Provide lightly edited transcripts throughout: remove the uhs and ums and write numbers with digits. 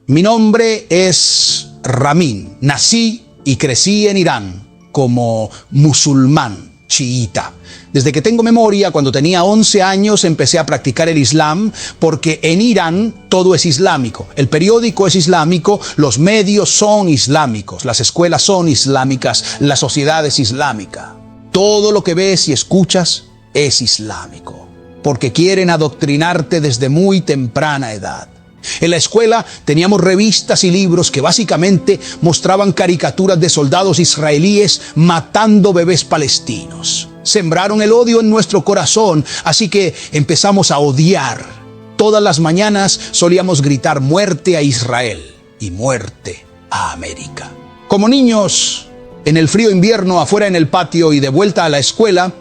Mi nombre es Ramin. Nací y crecí en Irán como musulmán chiita. Desde que tengo memoria, cuando tenía 11 años, empecé a practicar el Islam, porque en Irán todo es islámico. El periódico es islámico, los medios son islámicos, las escuelas son islámicas, la sociedad es islámica. Todo lo que ves y escuchas es islámico, porque quieren adoctrinarte desde muy temprana edad. En la escuela teníamos revistas y libros que básicamente mostraban caricaturas de soldados israelíes matando bebés palestinos. Sembraron el odio en nuestro corazón, así que empezamos a odiar. Todas las mañanas solíamos gritar muerte a Israel y muerte a América. Como niños, en el frío invierno afuera en el patio y de vuelta a la escuela,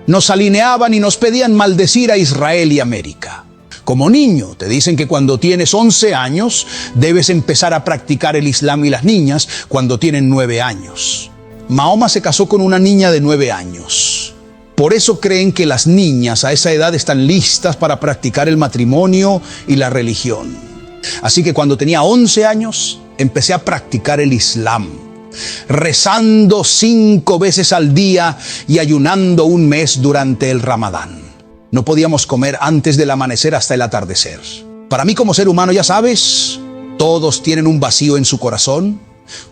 nos alineaban y nos pedían maldecir a Israel y América. Como niño, te dicen que cuando tienes 11 años, debes empezar a practicar el Islam y las niñas cuando tienen 9 años. Mahoma se casó con una niña de 9 años. Por eso creen que las niñas a esa edad están listas para practicar el matrimonio y la religión. Así que cuando tenía 11 años, empecé a practicar el Islam, rezando 5 veces al día y ayunando un mes durante el Ramadán. No podíamos comer antes del amanecer hasta el atardecer. Para mí como ser humano, ya sabes, todos tienen un vacío en su corazón.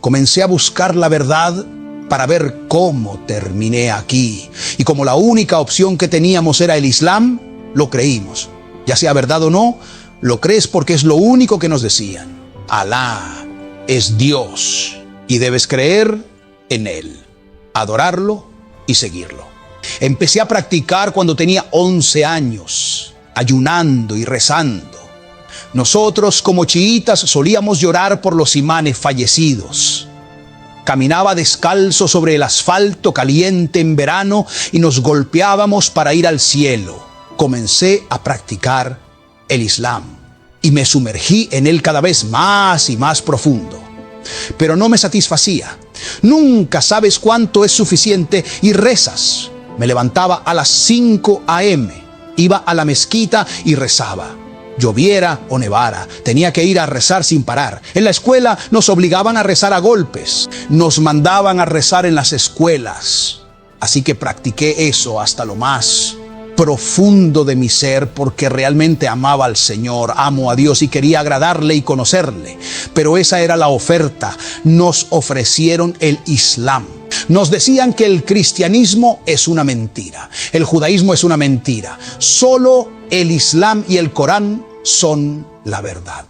Comencé a buscar la verdad para ver cómo terminé aquí. Y como la única opción que teníamos era el Islam, lo creímos. Ya sea verdad o no, lo crees porque es lo único que nos decían. Alá es Dios y debes creer en Él, adorarlo y seguirlo. Empecé a practicar cuando tenía 11 años, ayunando y rezando. Nosotros como chiitas solíamos llorar por los imanes fallecidos. Caminaba descalzo sobre el asfalto caliente en verano y nos golpeábamos para ir al cielo. Comencé a practicar el Islam y me sumergí en él cada vez más y más profundo. Pero no me satisfacía. Nunca sabes cuánto es suficiente y rezas. Me levantaba a las 5 a.m., iba a la mezquita y rezaba. Lloviera o nevara, tenía que ir a rezar sin parar. En la escuela nos obligaban a rezar a golpes, nos mandaban a rezar en las escuelas. Así que practiqué eso hasta lo más profundo de mi ser, porque realmente amaba al Señor, amo a Dios y quería agradarle y conocerle. Pero esa era la oferta. Nos ofrecieron el Islam. Nos decían que el cristianismo es una mentira, el judaísmo es una mentira. Solo el Islam y el Corán son la verdad.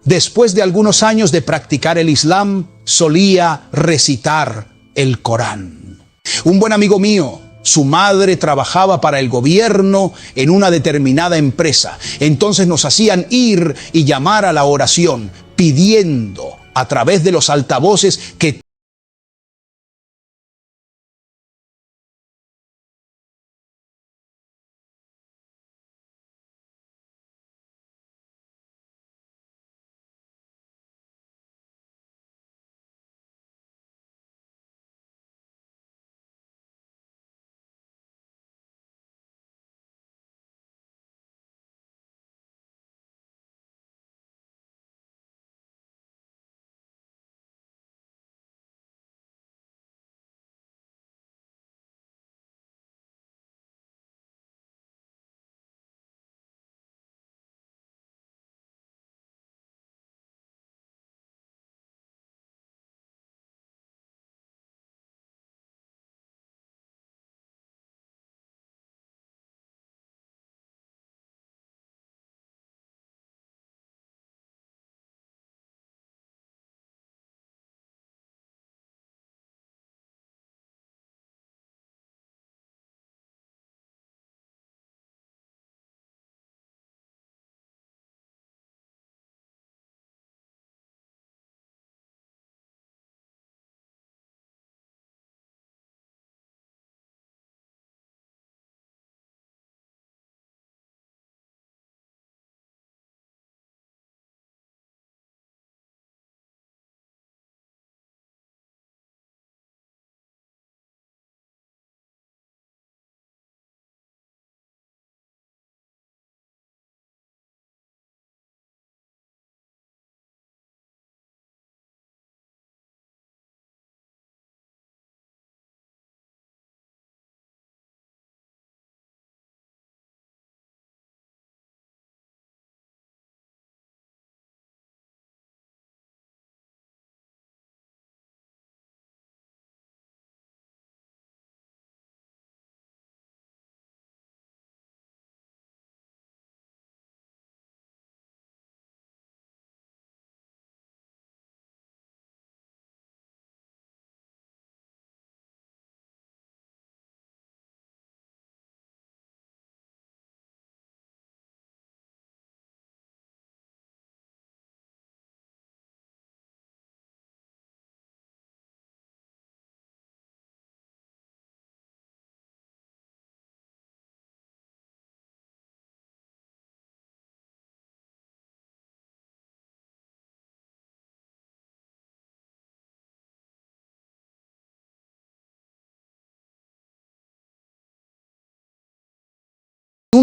Después de algunos años de practicar el Islam, solía recitar el Corán. Un buen amigo mío, su madre trabajaba para el gobierno en una determinada empresa. Entonces nos hacían ir y llamar a la oración, pidiendo a través de los altavoces que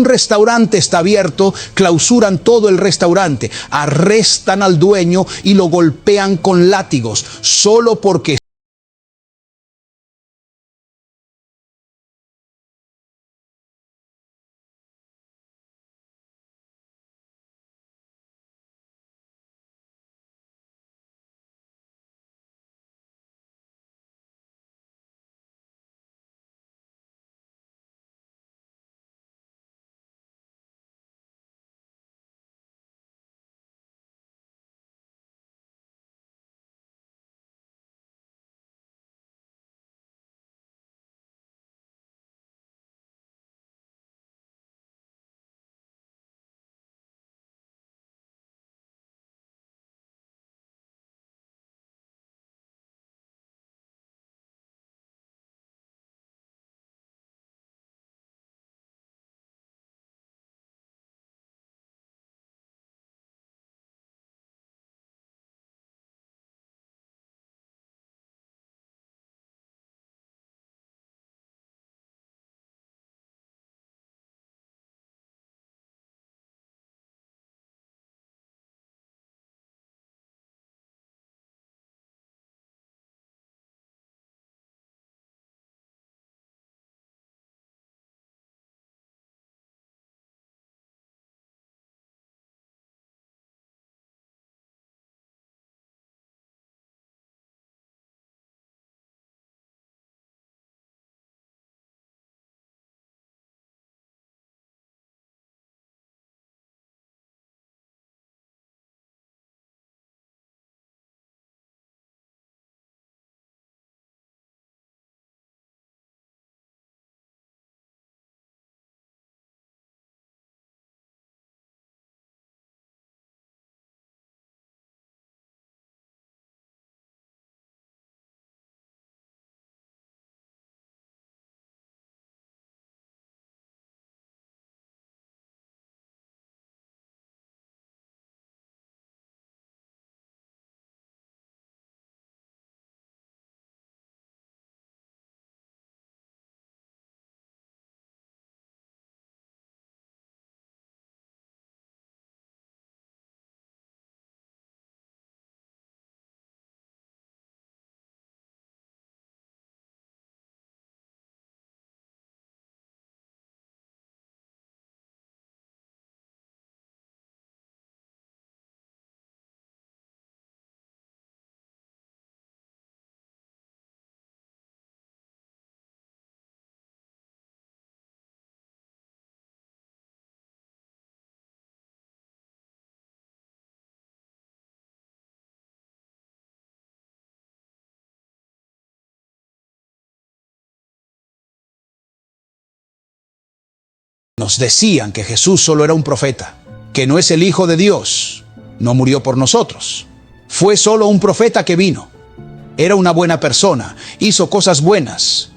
restaurante está abierto, clausuran todo el restaurante, arrestan al dueño y lo golpean con látigos, solo porque nos decían que Jesús solo era un profeta, que no es el Hijo de Dios, no murió por nosotros. Fue solo un profeta que vino. Era una buena persona, hizo cosas buenas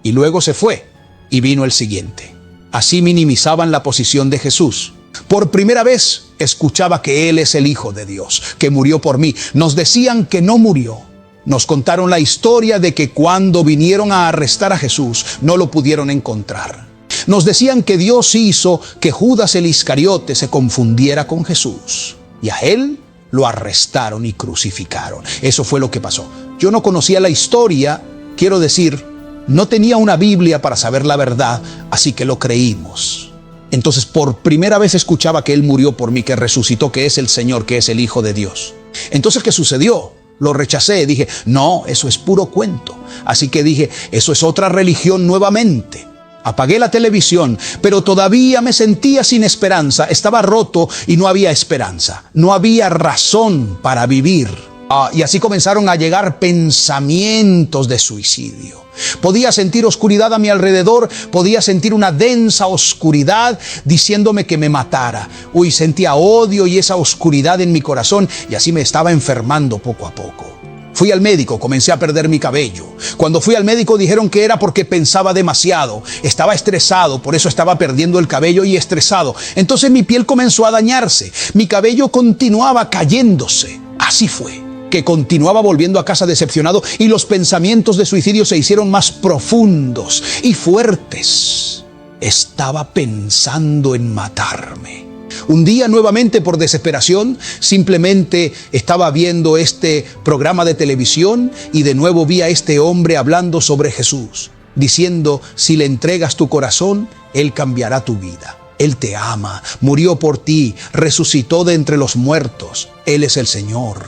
y luego se fue y vino el siguiente. Así minimizaban la posición de Jesús. Por primera vez escuchaba que Él es el Hijo de Dios, que murió por mí. Nos decían que no murió. Nos contaron la historia de que cuando vinieron a arrestar a Jesús, no lo pudieron encontrar. Nos decían que Dios hizo que Judas el Iscariote se confundiera con Jesús. Y a Él lo arrestaron y crucificaron. Eso fue lo que pasó. Yo no conocía la historia, quiero decir, no tenía una Biblia para saber la verdad, así que lo creímos. Entonces por primera vez escuchaba que Él murió por mí, que resucitó, que es el Señor, que es el Hijo de Dios. Entonces, ¿qué sucedió? Lo rechacé, dije, no, eso es puro cuento. Así que dije, eso es otra religión nuevamente. Apagué la televisión, pero todavía me sentía sin esperanza. Estaba roto y no había esperanza. No había razón para vivir. Y así comenzaron a llegar pensamientos de suicidio. Podía sentir oscuridad a mi alrededor, podía sentir una densa oscuridad diciéndome que me matara. Sentía odio y esa oscuridad en mi corazón y así me estaba enfermando poco a poco. Fui al médico, comencé a perder mi cabello. Cuando fui al médico dijeron que era porque pensaba demasiado. Estaba estresado, por eso estaba perdiendo el cabello y estresado. Entonces mi piel comenzó a dañarse. Mi cabello continuaba cayéndose. Así fue, que continuaba volviendo a casa decepcionado y los pensamientos de suicidio se hicieron más profundos y fuertes. estaba pensando en matarme. Un día, nuevamente por desesperación, simplemente estaba viendo este programa de televisión y de nuevo vi a este hombre hablando sobre Jesús, diciendo: si le entregas tu corazón, Él cambiará tu vida. Él te ama, murió por ti, resucitó de entre los muertos. Él es el Señor.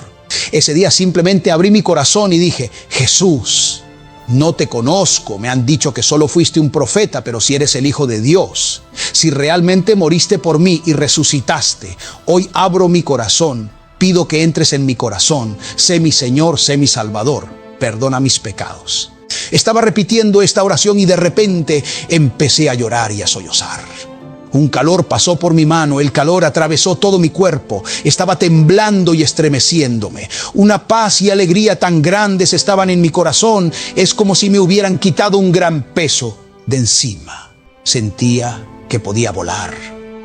Ese día simplemente abrí mi corazón y dije: Jesús, no te conozco, me han dicho que solo fuiste un profeta, pero si eres el Hijo de Dios, si realmente moriste por mí y resucitaste, hoy abro mi corazón, pido que entres en mi corazón, sé mi Señor, sé mi Salvador, perdona mis pecados. Estaba repitiendo esta oración y de repente empecé a llorar y a sollozar. Un calor pasó por mi mano, el calor atravesó todo mi cuerpo, estaba temblando y estremeciéndome. Una paz y alegría tan grandes estaban en mi corazón, es como si me hubieran quitado un gran peso de encima. Sentía que podía volar,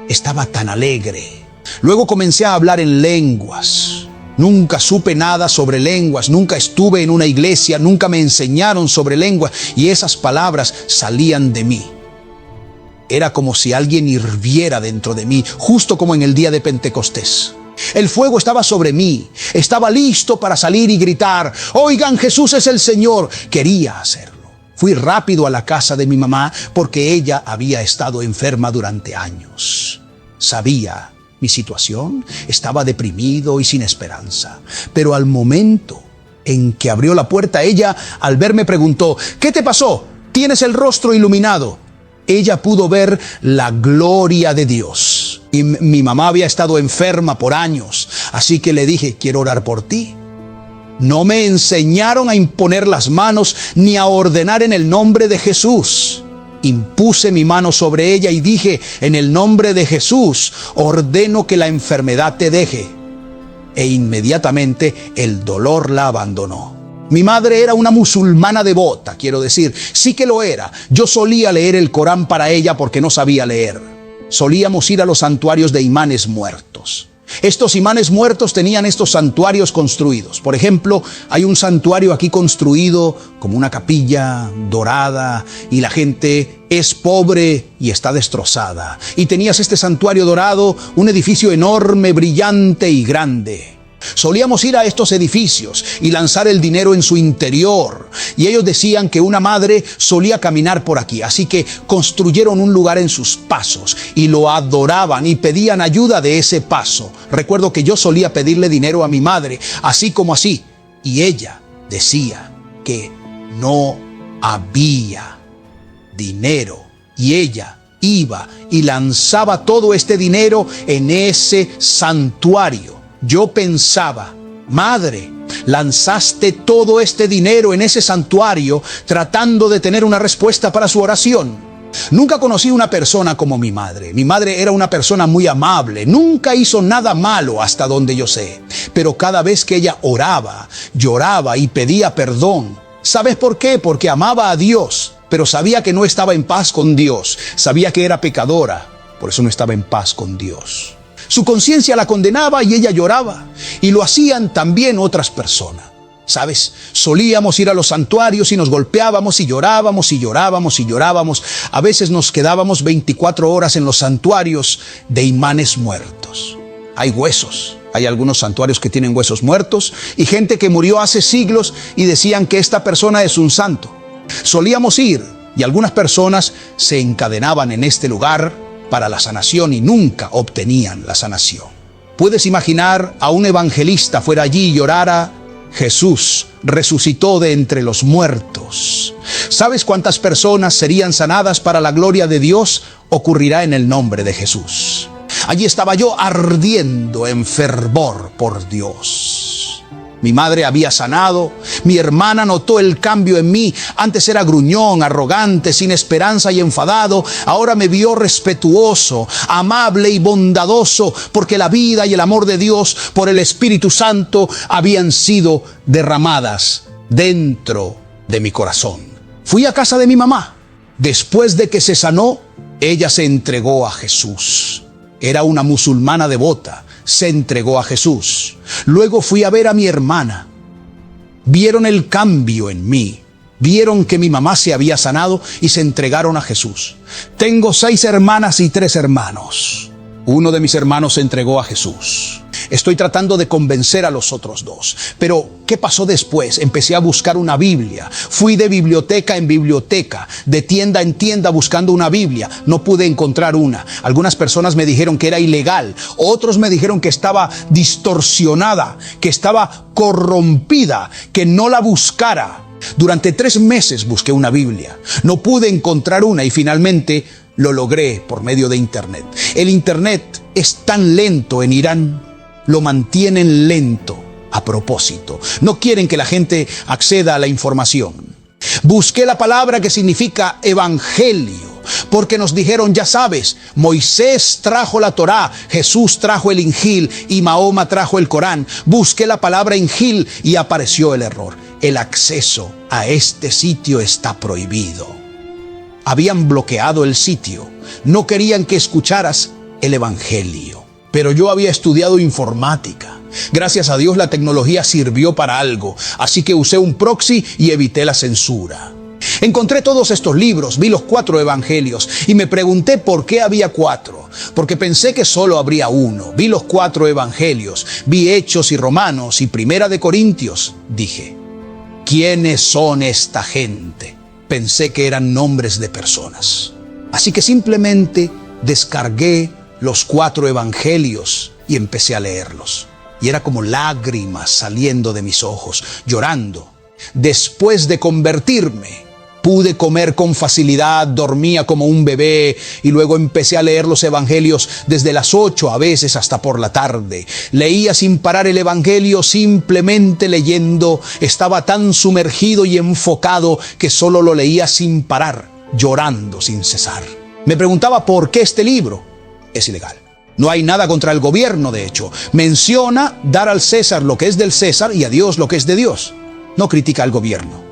estaba tan alegre. Luego comencé a hablar en lenguas. Nunca supe nada sobre lenguas, nunca estuve en una iglesia, nunca me enseñaron sobre lenguas y esas palabras salían de mí. Era como si alguien hirviera dentro de mí, justo como en el día de Pentecostés. El fuego estaba sobre mí, estaba listo para salir y gritar: oigan, Jesús es el Señor. Quería hacerlo. Fui rápido a la casa de mi mamá porque ella había estado enferma durante años. Sabía mi situación, estaba deprimido y sin esperanza. Pero al momento en que abrió la puerta, ella al verme preguntó: ¿qué te pasó? Tienes el rostro iluminado. Ella pudo ver la gloria de Dios. Y mi mamá había estado enferma por años, así que le dije: quiero orar por ti. No me enseñaron a imponer las manos ni a ordenar en el nombre de Jesús. Impuse mi mano sobre ella y dije: en el nombre de Jesús, ordeno que la enfermedad te deje. E inmediatamente el dolor la abandonó. Mi madre era una musulmana devota, quiero decir, sí que lo era. Yo solía leer el Corán para ella porque no sabía leer. Solíamos ir a los santuarios de imanes muertos. Estos imanes muertos tenían estos santuarios construidos. Por ejemplo, hay un santuario aquí construido como una capilla dorada y la gente es pobre y está destrozada. Y tenías este santuario dorado, un edificio enorme, brillante y grande. Solíamos ir a estos edificios y lanzar el dinero en su interior. Y ellos decían que una madre solía caminar por aquí. Así que construyeron un lugar en sus pasos y lo adoraban y pedían ayuda de ese paso. Recuerdo que yo solía pedirle dinero a mi madre, así como así. Y ella decía que no había dinero. Y ella iba y lanzaba todo este dinero en ese santuario. Yo pensaba: madre, lanzaste todo este dinero en ese santuario tratando de tener una respuesta para su oración. Nunca conocí una persona como mi madre. Mi madre era una persona muy amable, nunca hizo nada malo hasta donde yo sé. Pero cada vez que ella oraba, lloraba y pedía perdón. ¿Sabes por qué? Porque amaba a Dios, pero sabía que no estaba en paz con Dios. Sabía que era pecadora, por eso no estaba en paz con Dios. Su conciencia la condenaba y ella lloraba. Y lo hacían también otras personas. ¿Sabes? Solíamos ir a los santuarios y nos golpeábamos y llorábamos y llorábamos y llorábamos. A veces nos quedábamos 24 horas en los santuarios de imanes muertos. Hay huesos. Hay algunos santuarios que tienen huesos muertos y gente que murió hace siglos y decían que esta persona es un santo. Solíamos ir y algunas personas se encadenaban en este lugar para la sanación y nunca obtenían la sanación. ¿Puedes imaginar a un evangelista fuera allí y llorara: Jesús resucitó de entre los muertos? ¿Sabes cuántas personas serían sanadas para la gloria de Dios? Ocurrirá en el nombre de Jesús. Allí estaba yo ardiendo en fervor por Dios. Mi madre había sanado, mi hermana notó el cambio en mí. Antes era gruñón, arrogante, sin esperanza y enfadado. Ahora me vio respetuoso, amable y bondadoso, porque la vida y el amor de Dios por el Espíritu Santo habían sido derramadas dentro de mi corazón. Fui a casa de mi mamá. Después de que se sanó, ella se entregó a Jesús. Era una musulmana devota. Se entregó a Jesús. Luego fui a ver a mi hermana. Vieron el cambio en mí. Vieron que mi mamá se había sanado y se entregaron a Jesús. Tengo 6 hermanas y 3 hermanos. Uno de mis hermanos se entregó a Jesús. Estoy tratando de convencer a los otros 2. Pero, ¿qué pasó después? Empecé a buscar una Biblia. Fui de biblioteca en biblioteca, de tienda en tienda buscando una Biblia. No pude encontrar una. Algunas personas me dijeron que era ilegal. Otros me dijeron que estaba distorsionada, que estaba corrompida, que no la buscara. Durante 3 meses busqué una Biblia. No pude encontrar una y finalmente lo logré por medio de Internet. El Internet es tan lento en Irán. Lo mantienen lento a propósito. No quieren que la gente acceda a la información. Busqué la palabra que significa evangelio, porque nos dijeron, ya sabes, Moisés trajo la Torá, Jesús trajo el Injil y Mahoma trajo el Corán. Busqué la palabra Injil y apareció el error. El acceso a este sitio está prohibido. Habían bloqueado el sitio. No querían que escucharas el evangelio. Pero yo había estudiado informática. Gracias a Dios la tecnología sirvió para algo, así que usé un proxy y evité la censura. Encontré todos estos libros, vi los 4 evangelios y me pregunté por qué había 4, porque pensé que solo habría uno. Vi los 4 evangelios, vi Hechos y Romanos y Primera de Corintios. Dije, ¿quiénes son esta gente? Pensé que eran nombres de personas. Así que simplemente descargué los 4 evangelios y empecé a leerlos. Y era como lágrimas saliendo de mis ojos, llorando. Después de convertirme, pude comer con facilidad, dormía como un bebé y luego empecé a leer los evangelios desde las 8 a veces hasta por la tarde. Leía sin parar el evangelio, simplemente leyendo. Estaba tan sumergido y enfocado que solo lo leía sin parar, llorando sin cesar. Me preguntaba por qué este libro. Es ilegal. No hay nada contra el gobierno, de hecho. Menciona dar al César lo que es del César y a Dios lo que es de Dios. No critica al gobierno.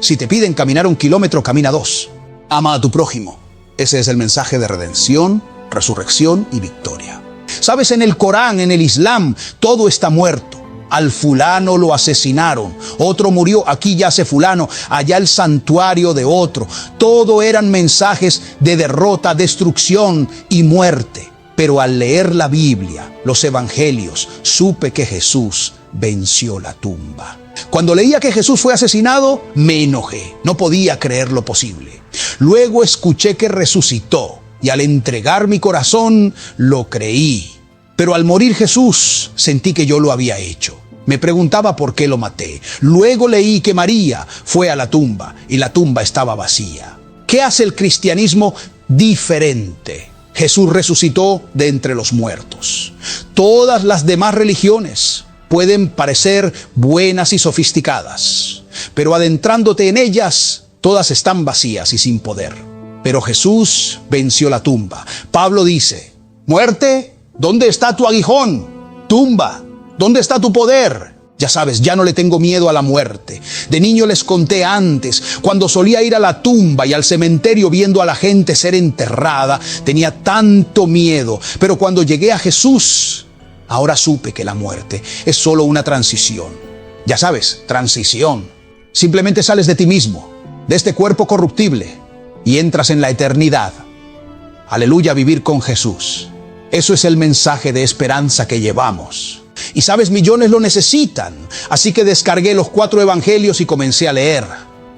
Si te piden caminar 1 kilómetro, camina 2. Ama a tu prójimo. Ese es el mensaje de redención, resurrección y victoria. Sabes, en el Corán, en el Islam, todo está muerto. Al fulano lo asesinaron, otro murió, aquí yace fulano, allá el santuario de otro. Todo eran mensajes de derrota, destrucción y muerte. Pero al leer la Biblia, los evangelios, supe que Jesús venció la tumba. Cuando leía que Jesús fue asesinado, me enojé. No podía creer lo posible. Luego escuché que resucitó y al entregar mi corazón, lo creí. Pero al morir Jesús, sentí que yo lo había hecho. Me preguntaba por qué lo maté. Luego leí que María fue a la tumba y la tumba estaba vacía. ¿Qué hace el cristianismo diferente? Jesús resucitó de entre los muertos. Todas las demás religiones pueden parecer buenas y sofisticadas, pero adentrándote en ellas, todas están vacías y sin poder. Pero Jesús venció la tumba. Pablo dice, muerte, ¿dónde está tu aguijón? Tumba, ¿dónde está tu poder? Ya sabes, ya no le tengo miedo a la muerte. De niño les conté antes, cuando solía ir a la tumba y al cementerio viendo a la gente ser enterrada, tenía tanto miedo. Pero cuando llegué a Jesús, ahora supe que la muerte es solo una transición. Ya sabes, transición. Simplemente sales de ti mismo, de este cuerpo corruptible, y entras en la eternidad. Aleluya, vivir con Jesús. Eso es el mensaje de esperanza que llevamos. Y sabes, millones lo necesitan. Así que descargué los 4 evangelios y comencé a leer.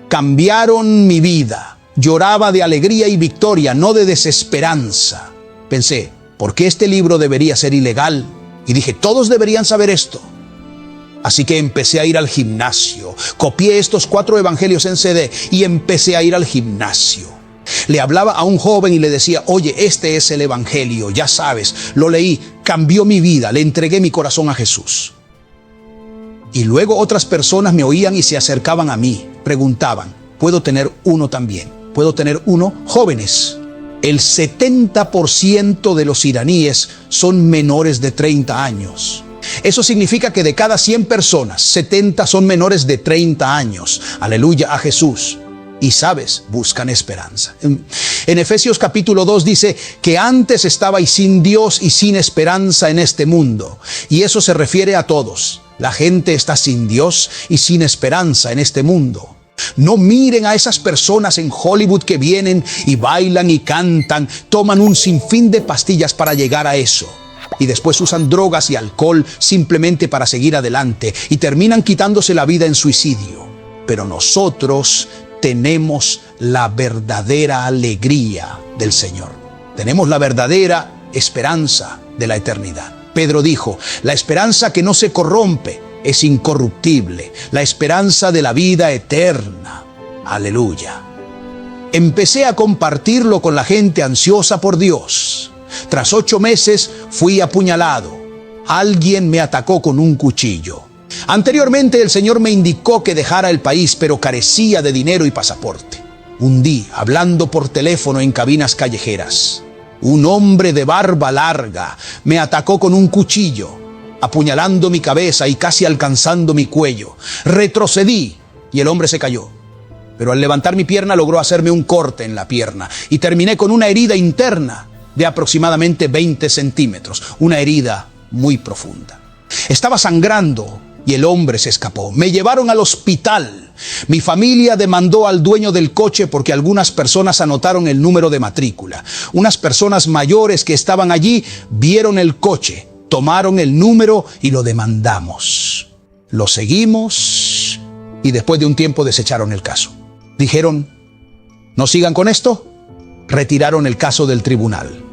Cambiaron mi vida. Lloraba de alegría y victoria, no de desesperanza. Pensé, ¿por qué este libro debería ser ilegal? Y dije, todos deberían saber esto. Así que empecé a ir al gimnasio. Copié estos 4 evangelios en CD y empecé a ir al gimnasio. Le hablaba a un joven y le decía, oye, este es el evangelio, ya sabes, lo leí, cambió mi vida, le entregué mi corazón a Jesús. Y luego otras personas me oían y se acercaban a mí, preguntaban, ¿puedo tener uno también? ¿Puedo tener uno? Jóvenes. El 70% de los iraníes son menores de 30 años. Eso significa que de cada 100 personas, 70 son menores de 30 años. Aleluya a Jesús. Y sabes, buscan esperanza. En Efesios capítulo 2 dice que antes estabais sin Dios y sin esperanza en este mundo. Y eso se refiere a todos. La gente está sin Dios y sin esperanza en este mundo. No miren a esas personas en Hollywood que vienen y bailan y cantan, toman un sinfín de pastillas para llegar a eso. Y después usan drogas y alcohol simplemente para seguir adelante y terminan quitándose la vida en suicidio. Pero nosotros tenemos la verdadera alegría del Señor. Tenemos la verdadera esperanza de la eternidad. Pedro dijo, la esperanza que no se corrompe es incorruptible, la esperanza de la vida eterna. Aleluya. Empecé a compartirlo con la gente ansiosa por Dios. Tras 8 meses fui apuñalado. Alguien me atacó con un cuchillo. Anteriormente el Señor me indicó que dejara el país, pero carecía de dinero y pasaporte. Un día, hablando por teléfono en cabinas callejeras, un hombre de barba larga me atacó con un cuchillo, apuñalando mi cabeza y casi alcanzando mi cuello. Retrocedí y el hombre se cayó. Pero al levantar mi pierna logró hacerme un corte en la pierna y terminé con una herida interna de aproximadamente 20 centímetros, una herida muy profunda. Estaba sangrando y el hombre se escapó. Me llevaron al hospital. Mi familia demandó al dueño del coche porque algunas personas anotaron el número de matrícula. Unas personas mayores que estaban allí vieron el coche, tomaron el número y lo demandamos. Lo seguimos y después de un tiempo desecharon el caso. Dijeron, ¿no sigan con esto? Retiraron el caso del tribunal.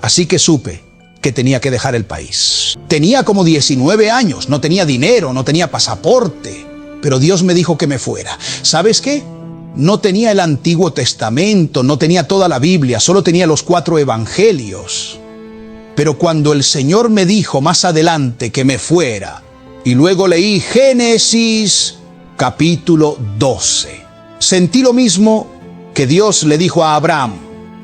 Así que supe que tenía que dejar el país. Tenía como 19 años, no tenía dinero, no tenía pasaporte, pero Dios me dijo que me fuera. ¿Sabes qué? No tenía el Antiguo Testamento, no tenía toda la Biblia, solo tenía los 4 evangelios. Pero cuando el Señor me dijo más adelante que me fuera, y luego leí Génesis capítulo 12, sentí lo mismo que Dios le dijo a Abraham: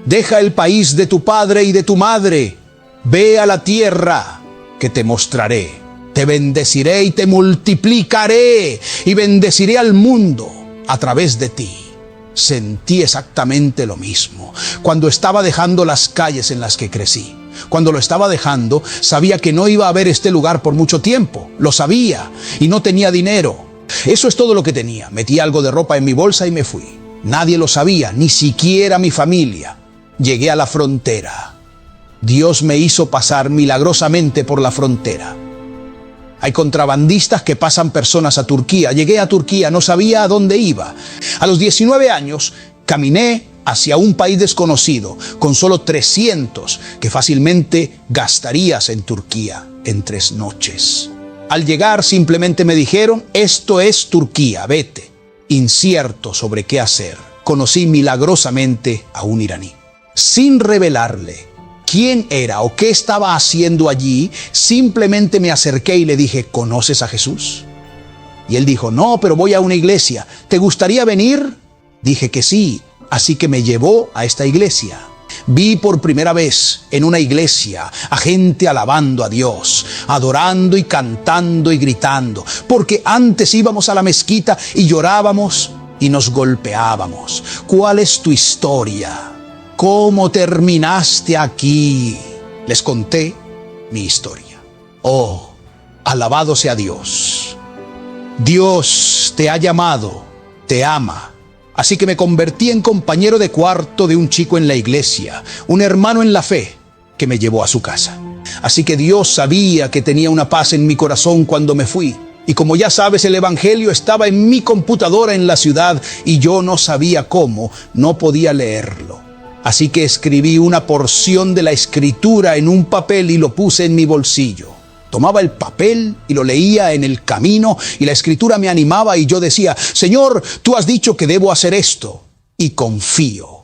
deja el país de tu padre y de tu madre, ve a la tierra que te mostraré. Te bendeciré y te multiplicaré y bendeciré al mundo a través de ti. Sentí exactamente lo mismo cuando estaba dejando las calles en las que crecí. Cuando lo estaba dejando, sabía que no iba a ver este lugar por mucho tiempo. Lo sabía y no tenía dinero. Eso es todo lo que tenía. Metí algo de ropa en mi bolsa y me fui. Nadie lo sabía, ni siquiera mi familia. Llegué a la frontera. Dios me hizo pasar milagrosamente por la frontera. Hay contrabandistas que pasan personas a Turquía. Llegué a Turquía, no sabía a dónde iba. A los 19 años caminé hacia un país desconocido con solo 300 que fácilmente gastarías en Turquía en 3 noches. Al llegar simplemente me dijeron, esto es Turquía, vete. Incierto sobre qué hacer, conocí milagrosamente a un iraní. Sin revelarle quién era o qué estaba haciendo allí, simplemente me acerqué y le dije, ¿conoces a Jesús? Y él dijo, no, pero voy a una iglesia. ¿Te gustaría venir? Dije que sí, así que me llevó a esta iglesia. Vi por primera vez en una iglesia a gente alabando a Dios, adorando y cantando y gritando, porque antes íbamos a la mezquita y llorábamos y nos golpeábamos. ¿Cuál es tu historia? ¿Cómo terminaste aquí? Les conté mi historia. Oh, alabado sea Dios. Dios te ha llamado, te ama. Así que me convertí en compañero de cuarto de un chico en la iglesia, un hermano en la fe que me llevó a su casa. Así que Dios sabía que tenía una paz en mi corazón cuando me fui. Y como ya sabes, el evangelio estaba en mi computadora en la ciudad y yo no sabía cómo, no podía leerlo. Así que escribí una porción de la escritura en un papel y lo puse en mi bolsillo. Tomaba el papel y lo leía en el camino y la escritura me animaba y yo decía, Señor, tú has dicho que debo hacer esto y confío.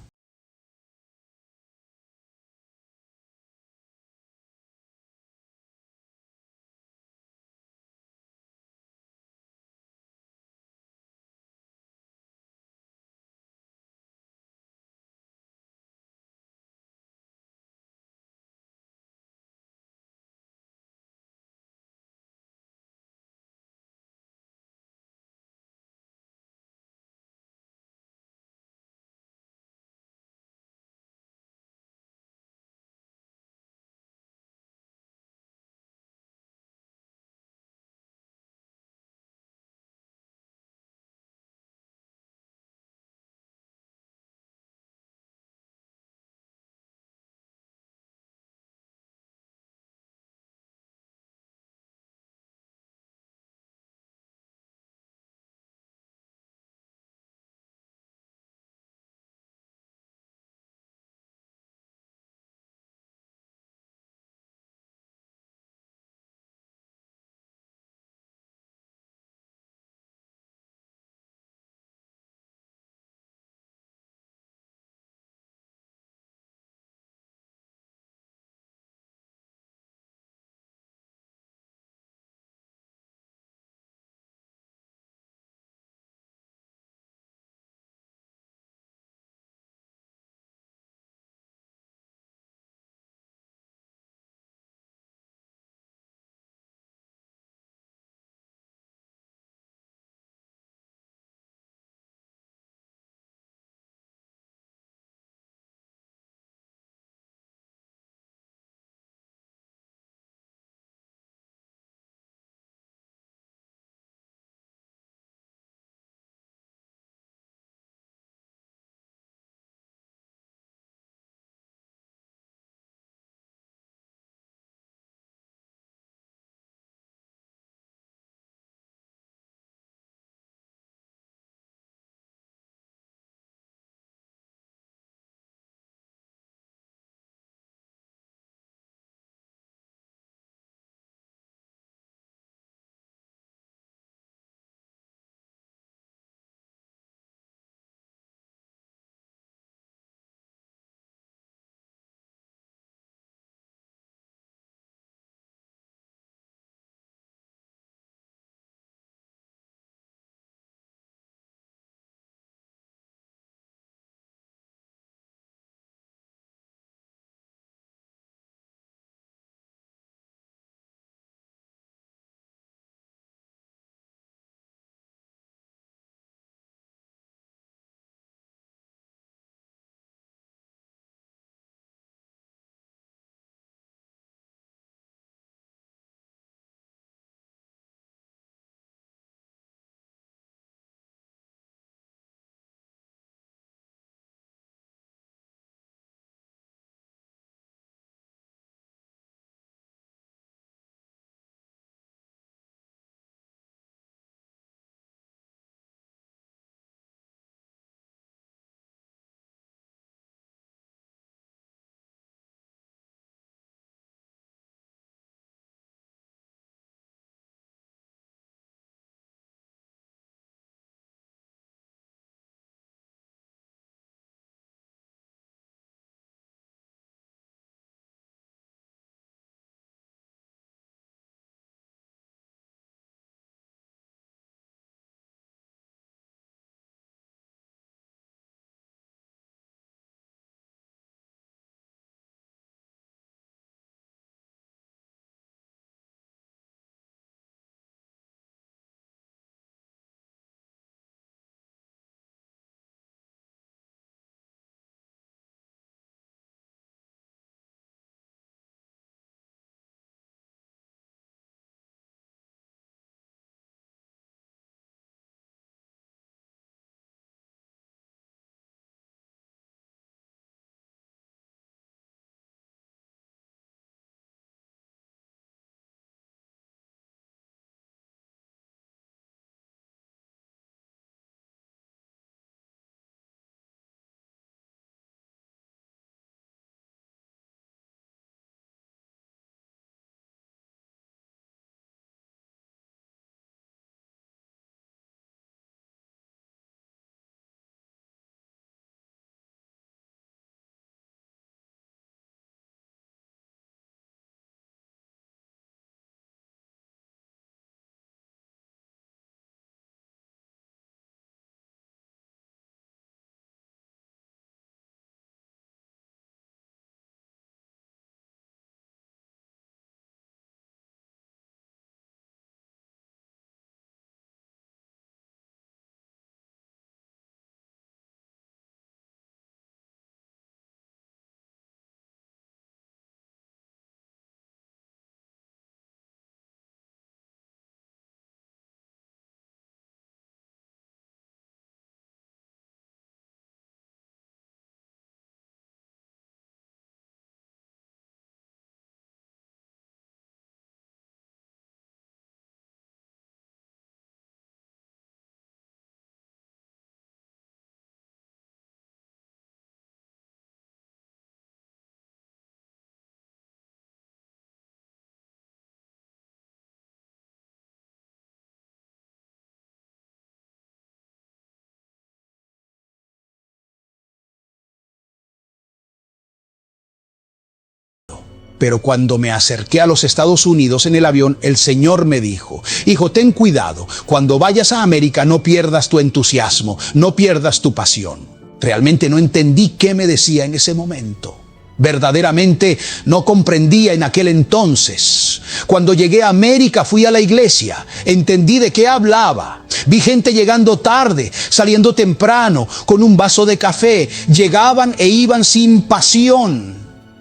Pero cuando me acerqué a los Estados Unidos en el avión, el Señor me dijo: hijo, ten cuidado, cuando vayas a América no pierdas tu entusiasmo, no pierdas tu pasión. Realmente no entendí qué me decía en ese momento. Verdaderamente no comprendía en aquel entonces. Cuando llegué a América fui a la iglesia, entendí de qué hablaba. Vi gente llegando tarde, saliendo temprano, con un vaso de café. Llegaban e iban sin pasión.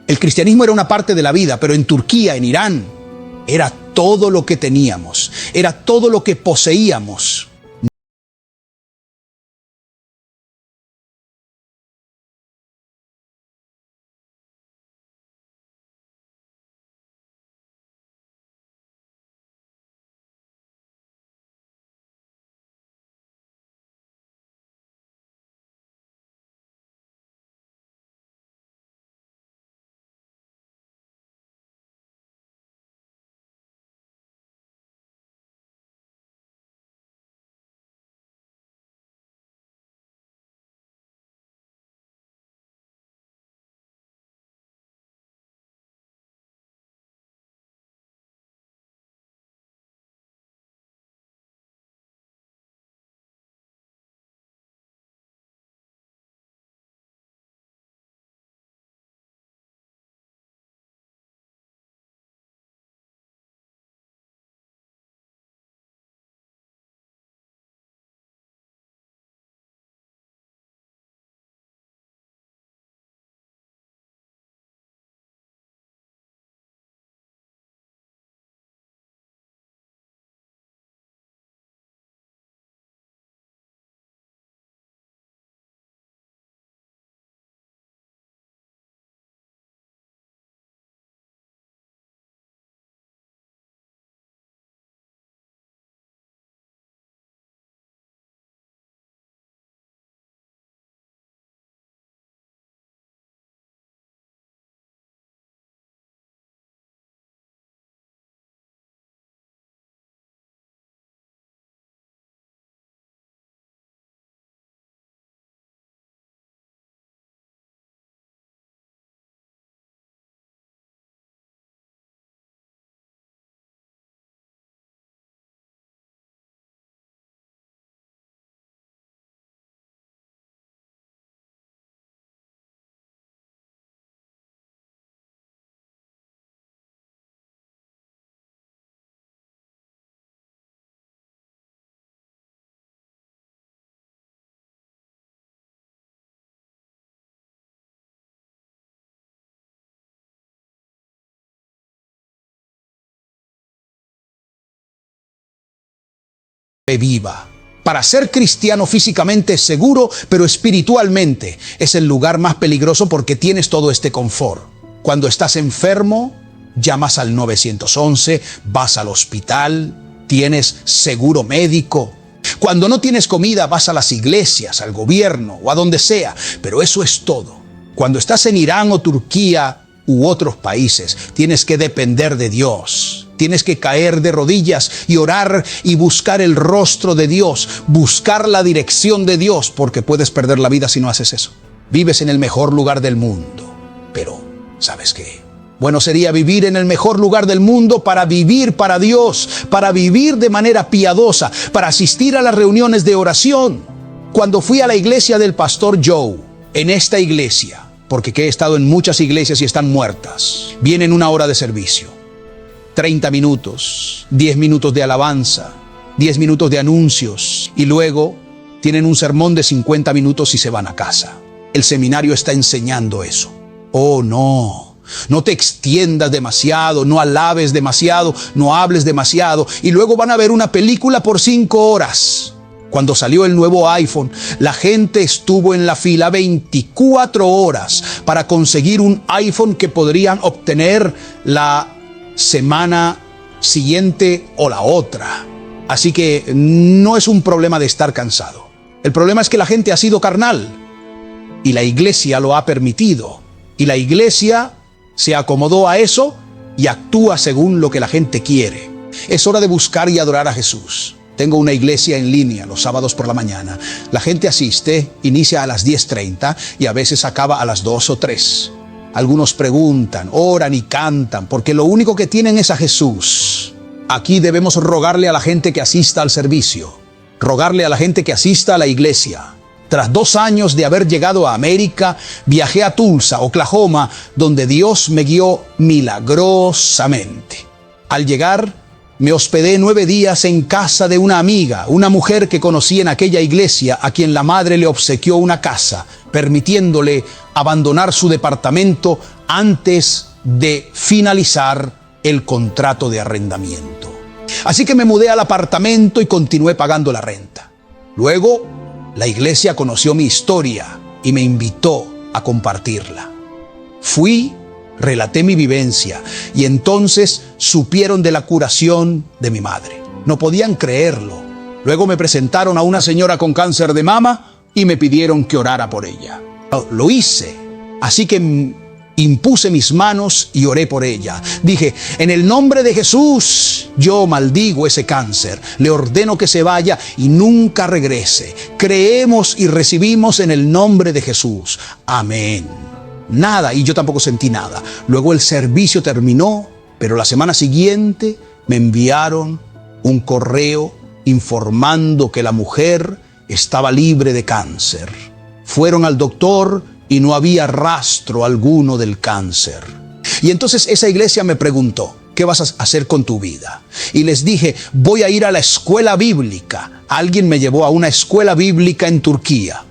El cristianismo era una parte de la vida, pero en Turquía, en Irán, era todo lo que teníamos, era todo lo que poseíamos. Viva. Para ser cristiano físicamente es seguro, pero espiritualmente es el lugar más peligroso porque tienes todo este confort. Cuando estás enfermo, llamas al 911, vas al hospital, tienes seguro médico. Cuando no tienes comida, vas a las iglesias, al gobierno o a donde sea, pero eso es todo. Cuando estás en Irán o Turquía u otros países, tienes que depender de Dios. Tienes que caer de rodillas y orar y buscar el rostro de Dios, buscar la dirección de Dios, porque puedes perder la vida si no haces eso. Vives en el mejor lugar del mundo, pero ¿sabes qué? Bueno sería vivir en el mejor lugar del mundo para vivir para Dios, para vivir de manera piadosa, para asistir a las reuniones de oración. Cuando fui a la iglesia del pastor Joe, en esta iglesia, porque he estado en muchas iglesias y están muertas, vienen una hora de servicio. 30 minutos, 10 minutos de alabanza, 10 minutos de anuncios y luego tienen un sermón de 50 minutos y se van a casa. El seminario está enseñando eso. Oh, no te extiendas demasiado, no alabes demasiado, no hables demasiado y luego van a ver una película por 5 horas. Cuando salió el nuevo iPhone, la gente estuvo en la fila 24 horas para conseguir un iPhone que podrían obtener la semana siguiente o la otra. Así que no es un problema de estar cansado. El problema es que la gente ha sido carnal y la iglesia lo ha permitido. Y la iglesia se acomodó a eso y actúa según lo que la gente quiere. Es hora de buscar y adorar a Jesús. Tengo una iglesia en línea los sábados por la mañana. La gente asiste, inicia a las 10:30 y a veces acaba a las 2 o 3. Algunos preguntan, oran y cantan, porque lo único que tienen es a Jesús. Aquí debemos rogarle a la gente que asista al servicio, rogarle a la gente que asista a la iglesia. Tras 2 años de haber llegado a América, viajé a Tulsa, Oklahoma, donde Dios me guió milagrosamente. Al llegar, me hospedé 9 días en casa de una amiga, una mujer que conocí en aquella iglesia, a quien la madre le obsequió una casa, permitiéndole abandonar su departamento antes de finalizar el contrato de arrendamiento. Así que me mudé al apartamento y continué pagando la renta. Luego, la iglesia conoció mi historia y me invitó a compartirla. Fui, relaté mi vivencia y entonces supieron de la curación de mi madre. No podían creerlo. Luego me presentaron a una señora con cáncer de mama y me pidieron que orara por ella. Lo hice, así que impuse mis manos y oré por ella. Dije, en el nombre de Jesús, yo maldigo ese cáncer. Le ordeno que se vaya y nunca regrese. Creemos y recibimos en el nombre de Jesús. Amén. Nada, y yo tampoco sentí nada. Luego el servicio terminó, pero la semana siguiente me enviaron un correo informando que la mujer estaba libre de cáncer. Fueron al doctor y no había rastro alguno del cáncer. Y entonces esa iglesia me preguntó, ¿qué vas a hacer con tu vida? Y les dije, voy a ir a la escuela bíblica. Alguien me llevó a una escuela bíblica en Turquía.